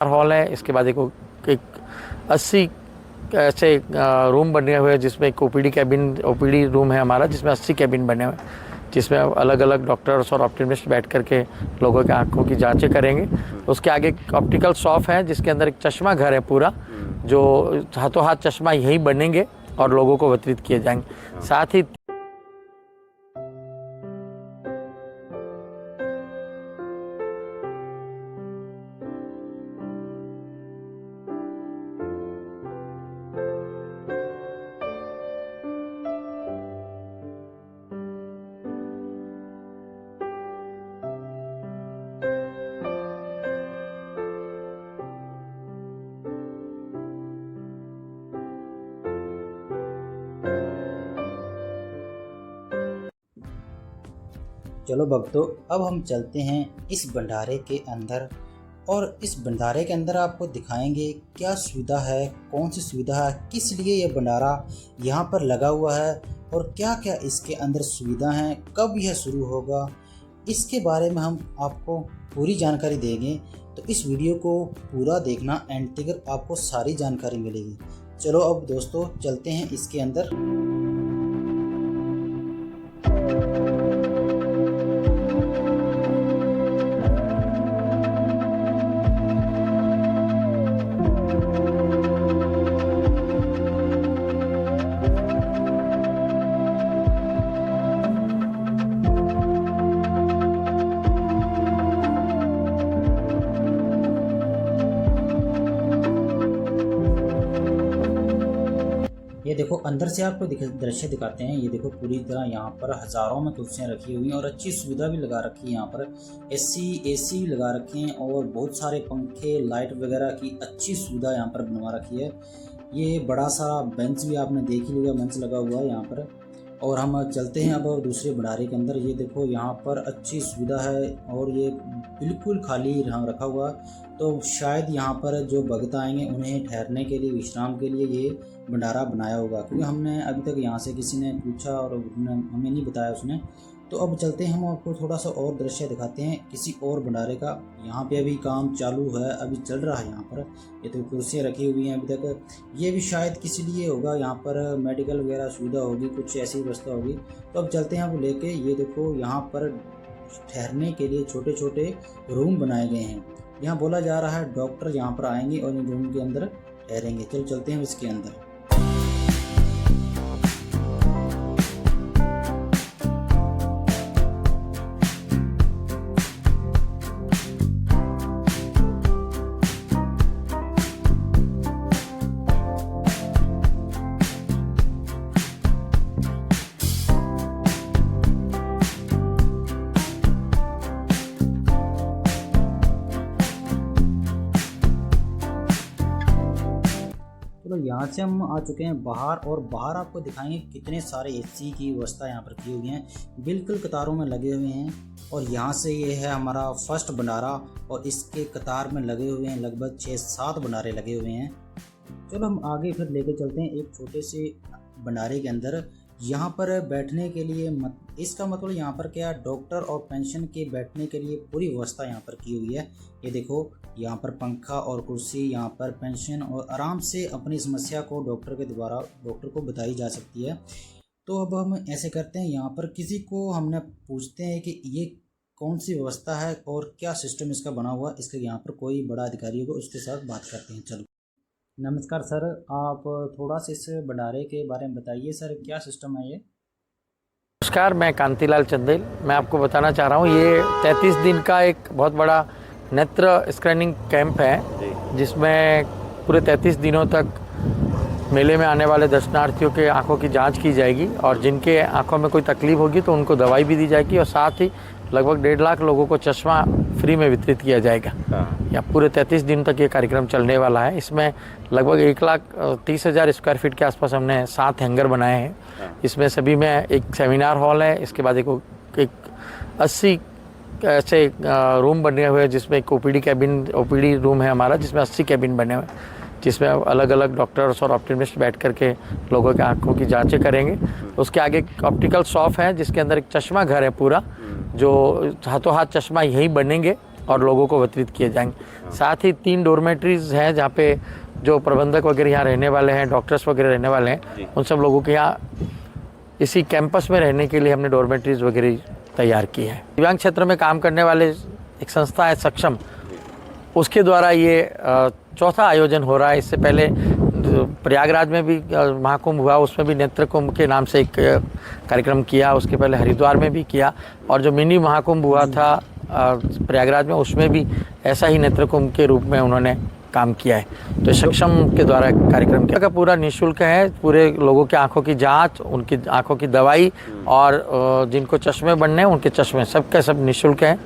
Hall है। इसके बाद एक 80 ऐसे रूम बने हुए हैं जिसमें एक ओपीडी रूम है हमारा, जिसमें 80 कैबिन बने हुए हैं, जिसमें अलग अलग डॉक्टर्स और ऑप्टिमिस्ट बैठ करके लोगों के आंखों की जांचें करेंगे। उसके आगे एक ऑप्टिकल शॉप है जिसके अंदर एक चश्मा घर है पूरा, जो हाथों हाथ चश्मा यहीं बनेंगे और लोगों को वितरित किए जाएंगे। साथ ही चलो भक्तों, अब हम चलते हैं इस भंडारे के अंदर और इस भंडारे के अंदर आपको दिखाएंगे क्या सुविधा है, कौन सी सुविधा है, किस लिए ये भंडारा यहाँ पर लगा हुआ है और क्या क्या इसके अंदर सुविधा हैं, कब यह शुरू होगा, इसके बारे में हम आपको पूरी जानकारी देंगे। तो इस वीडियो को पूरा देखना, एंड तक आपको सारी जानकारी मिलेगी। चलो अब दोस्तों चलते हैं इसके अंदर। ये देखो अंदर से आपको दृश्य दिखाते हैं। ये देखो पूरी तरह यहाँ पर हज़ारों में कुर्सियाँ रखी हुई हैं और अच्छी सुविधा भी लगा रखी है। यहाँ पर एसी भी लगा रखे हैं और बहुत सारे पंखे, लाइट वगैरह की अच्छी सुविधा यहाँ पर बनवा रखी है। ये बड़ा सा बेंच भी आपने देख ही लिया, बेंच लगा हुआ है यहाँ पर। और हम चलते हैं अब दूसरे भंडारे के अंदर। ये देखो यहाँ पर अच्छी सुविधा है और ये बिल्कुल खाली यहाँ रखा हुआ, तो शायद यहाँ पर जो भक्त आएंगे उन्हें ठहरने के लिए, विश्राम के लिए ये भंडारा बनाया होगा, क्योंकि हमने अभी तक यहाँ से किसी ने पूछा और हमें नहीं बताया उसने। तो अब चलते हैं, हम आपको थोड़ा सा और दृश्य दिखाते हैं किसी और भंडारे का। यहाँ पे अभी काम चालू है, अभी चल रहा है यहाँ पर। ये तो कुर्सियाँ रखी हुई हैं अभी तक, ये भी शायद किसी लिए होगा, यहाँ पर मेडिकल वगैरह सुविधा होगी, कुछ ऐसी व्यवस्था होगी। तो अब चलते हैं आपको लेके। ये देखो यहाँ पर ठहरने के लिए छोटे छोटे रूम बनाए गए हैं। यहाँ बोला जा रहा है डॉक्टर यहाँ पर आएंगे और इन रूम के अंदर ठहरेंगे। चलो चलते हैं इसके अंदर। तो यहाँ से हम आ चुके हैं बाहर, और बाहर आपको दिखाएंगे कितने सारे एसी की व्यवस्था यहाँ पर की हुई है, बिल्कुल कतारों में लगे हुए हैं। और यहाँ से ये है हमारा फर्स्ट भंडारा और इसके कतार में लगे हुए हैं लगभग 6-7 भंडारे लगे हुए हैं। चलो हम आगे फिर लेके चलते हैं एक छोटे से भंडारे के अंदर। यहाँ पर बैठने के लिए इसका मतलब यहाँ पर क्या, डॉक्टर और पेंशन के बैठने के लिए पूरी व्यवस्था यहाँ पर की हुई है। ये देखो यहाँ पर पंखा और कुर्सी, यहाँ पर पेंशन, और आराम से अपनी समस्या को डॉक्टर के द्वारा डॉक्टर को बताई जा सकती है। तो अब हम ऐसे करते हैं, यहाँ पर किसी को हमने पूछते हैं कि ये कौन सी व्यवस्था है और क्या सिस्टम इसका बना हुआ, इसके यहाँ पर कोई बड़ा अधिकारी होगा, उसके साथ बात करते हैं। चलो, नमस्कार सर, आप थोड़ा सा इस भंडारे के बारे में बताइए सर, क्या सिस्टम है ये? नमस्कार, मैं कांतिलाल चंदेल। मैं आपको बताना चाह रहा हूँ, ये 33 दिन का एक बहुत बड़ा नेत्र स्क्रीनिंग कैंप है, जिसमें पूरे 33 दिनों तक मेले में आने वाले दर्शनार्थियों के आंखों की जांच की जाएगी और जिनके आंखों में कोई तकलीफ होगी तो उनको दवाई भी दी जाएगी और साथ ही लगभग 1.5 लाख लोगों को चश्मा फ्री में वितरित किया जाएगा। या पूरे 33 दिन तक ये कार्यक्रम चलने वाला है। इसमें लगभग 1,30,000 स्क्वायर फीट के आसपास हमने 7 हैंगर बनाए हैं। इसमें सभी में एक सेमिनार हॉल है, इसके बाद एक 80 ऐसे रूम बने हुए हैं, जिसमें एक ओपीडी रूम है हमारा, जिसमें 80 कैबिन बने हुए हैं, जिसमें अलग अलग डॉक्टर्स और ऑप्टिमिस्ट बैठ करके लोगों के आंखों की जांचें करेंगे। उसके आगे एक ऑप्टिकल शॉप है जिसके अंदर एक चश्मा घर है पूरा, जो हाथों हाथ चश्मा यहीं बनेंगे और लोगों को वितरित किए जाएंगे। साथ ही 3 डोरमेट्रीज हैं जहाँ पे जो प्रबंधक वगैरह यहाँ रहने वाले हैं, डॉक्टर्स वगैरह रहने वाले हैं, उन सब लोगों के यहाँ इसी कैंपस में रहने के लिए हमने डोरमेट्रीज वगैरह तैयार की है। दिव्यांग क्षेत्र में काम करने वाले एक संस्था है सक्षम, उसके द्वारा ये चौथा आयोजन हो रहा है। इससे पहले प्रयागराज में भी महाकुंभ हुआ, उसमें भी नेत्र कुंभ के नाम से एक कार्यक्रम किया। उसके पहले हरिद्वार में भी किया, और जो मिनी महाकुंभ हुआ था प्रयागराज में, उसमें भी ऐसा ही नेत्र कुंभ के रूप में उन्होंने काम किया है। तो सक्षम के द्वारा कार्यक्रम किया, पूरा निःशुल्क है। पूरे लोगों की आंखों की जांच, उनकी आंखों की दवाई, और जिनको चश्मे बनने हैं उनके चश्मे, सबके सब निःशुल्क हैं।